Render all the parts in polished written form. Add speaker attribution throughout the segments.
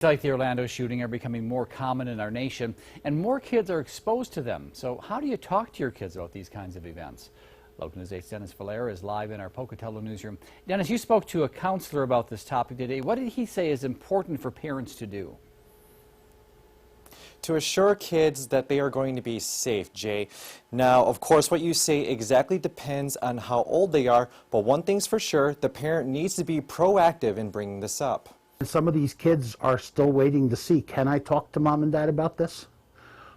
Speaker 1: Like the Orlando shooting are becoming more common in our nation, and more kids are exposed to them. So how do you talk to your kids about these kinds of events? Local News 8's Dennis Valera is live in our Pocatello newsroom. Dennis, you spoke to a counselor about this topic today. What did he say is important for parents to do?
Speaker 2: To assure kids that they are going to be safe, Jay. Now, of course, what you say exactly depends on how old they are, but one thing's for sure, the parent needs to be proactive in bringing this up.
Speaker 3: Some of these kids are still waiting to see, can I talk to mom and dad about this?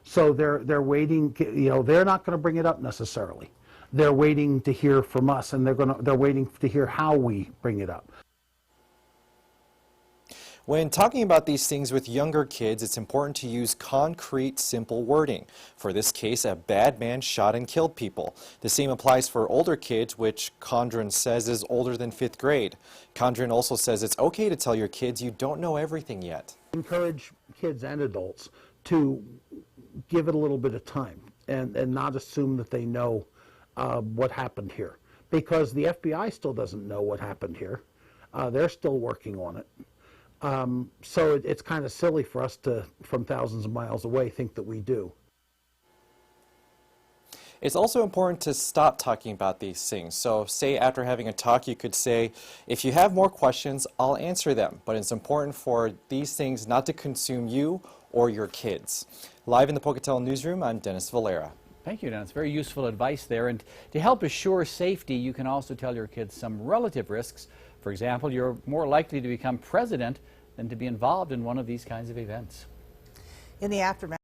Speaker 3: So they're waiting, you know, they're not going to bring it up necessarily. They're waiting to hear from us, and they're waiting to hear how we bring it up.
Speaker 2: When talking about these things with younger kids, it's important to use concrete, simple wording. For this case, a bad man shot and killed people. The same applies for older kids, which Condren says is older than 5th grade. Condren also says it's okay to tell your kids you don't know everything yet.
Speaker 3: Encourage kids and adults to give it a little bit of time and not assume that they know what happened here. Because the FBI still doesn't know what happened here. They're still working on it. So it's kind of silly for us to, from thousands of miles away, think that we do.
Speaker 2: It's also important to stop talking about these things. So say after having a talk, you could say, if you have more questions, I'll answer them. But it's important for these things not to consume you or your kids. Live in the Pocatello newsroom, I'm Dennis Valera.
Speaker 1: Thank you, Dennis. Very useful advice there. And to help assure safety, you can also tell your kids some relative risks. For example, you're more likely to become president than to be involved in one of these kinds of events.
Speaker 4: In the aftermath